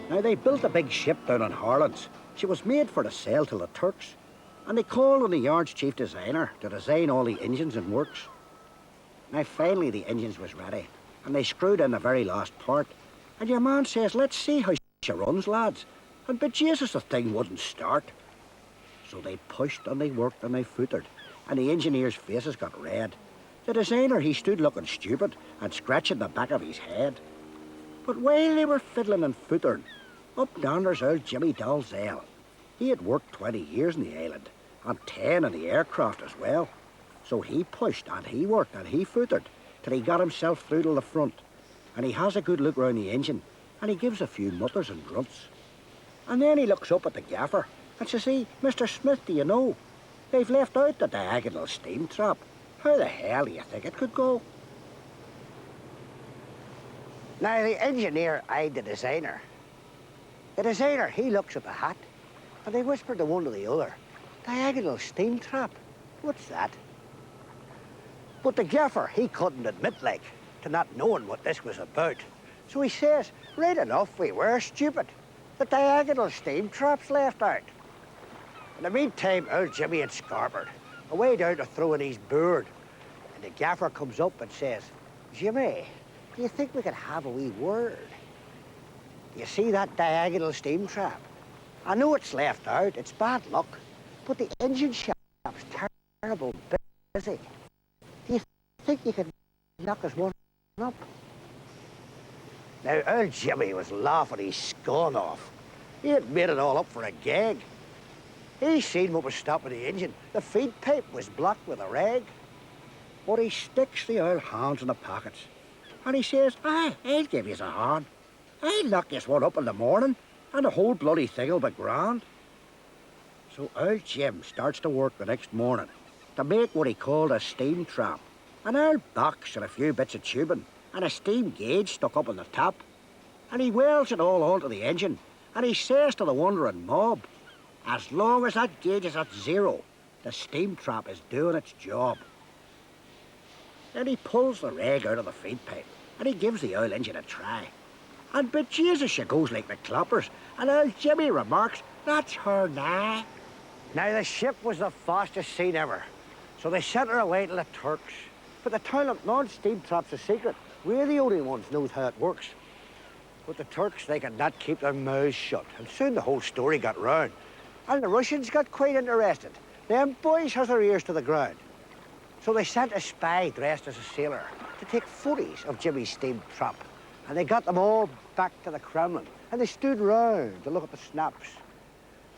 Now, they built a big ship down in Harland. She was made for the sale to the Turks, and they called on the yard's chief designer to design all the engines and works. Now, finally, the engines was ready, and they screwed in the very last part. And your man says, let's see how she runs, lads. And bejasus, the thing wouldn't start. So they pushed and they worked and they footered, and the engineers' faces got red. The designer, he stood looking stupid and scratching the back of his head. But while they were fiddling and footering, up danders old Jimmie Dalzell. He had worked 20 years in the island, and 10 in the aircraft as well. So he pushed and he worked and he footered till he got himself through to the front. And he has a good look round the engine, and he gives a few mutters and grunts. And then he looks up at the gaffer and says, "Hey, Mr. Smith, do you know? They've left out the diagonal steam trap. How the hell do you think it could go?" Now, the engineer eyed the designer. The designer, he looks at the hat, and they whispered to one to the other, "Diagonal steam trap? What's that?" But the gaffer, he couldn't admit, like, to not knowing what this was about. So he says, "Right enough, we were stupid. The diagonal steam trap's left out." In the meantime, old Jimmy had scarpered, away down to throwing his board. And the gaffer comes up and says, "Jimmy, do you think we could have a wee word? Do you see that diagonal steam trap? I know it's left out, it's bad luck, but the engine shop's terrible busy. Do you think you could knock us one up?" Now, old Jimmy was laughing his skull off. He had made it all up for a gag. He seen what was stopping the engine. The feed pipe was blocked with a rag. But he sticks the old hands in the pockets, and he says, "Aye, I'll give yous a hand. I'll knock yous one up in the morning, and the whole bloody thing'll be grand." So old Jim starts to work the next morning to make what he called a steam trap. An old box and a few bits of tubing, and a steam gauge stuck up on the top. And he welds it all onto the engine, and he says to the wondering mob, as long as that gauge is at 0, the steam trap is doing its job. Then he pulls the rag out of the feed pipe, and he gives the oil engine a try. And bejasus, she goes like the clappers, and old Jimmy remarks, "That's her now." Now, the ship was the fastest seen ever, so they sent her away to the Turks. But the toilet non-steam trap's a secret. We're the only ones knows how it works. But the Turks, they could not keep their mouths shut, and soon the whole story got round. And the Russians got quite interested. Them boys has their ears to the ground. So they sent a spy dressed as a sailor to take photos of Jimmy's steam trap. And they got them all back to the Kremlin, and they stood round to look at the snaps.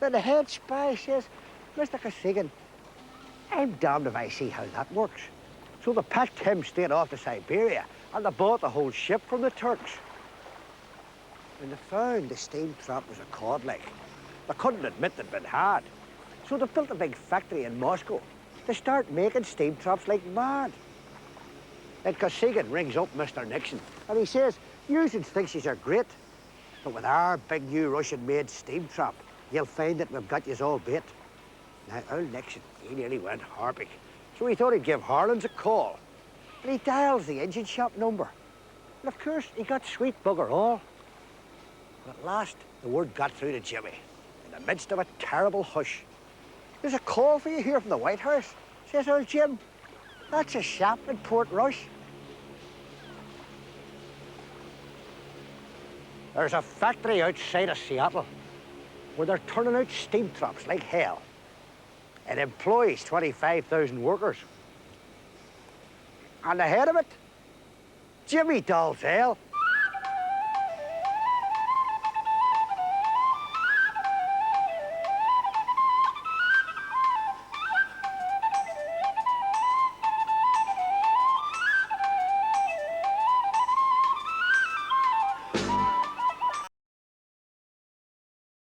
Then the head spy says, "Mr. Kosygin, I'm damned if I see how that works." So they packed him straight off to Siberia, and they bought the whole ship from the Turks. When they found the steam trap was a cod like, they couldn't admit they'd been had. So they built a big factory in Moscow to start making steam traps like mad. Then Kosygin rings up Mr. Nixon, and he says, "You think yous are great, but with our big new Russian-made steam trap, you'll find that we've got yous all bait." Now, old Nixon, he nearly went harping, so he thought he'd give Harland a call. And he dials the engine shop number. And of course, he got sweet bugger all. But at last, the word got through to Jimmy, in the midst of a terrible hush. "There's a call for you here from the White House," says old Jim. "That's a shop in Port Rush." There's a factory outside of Seattle where they're turning out steam traps like hell. It employs 25,000 workers. And the head of it, Jimmie Dalzell.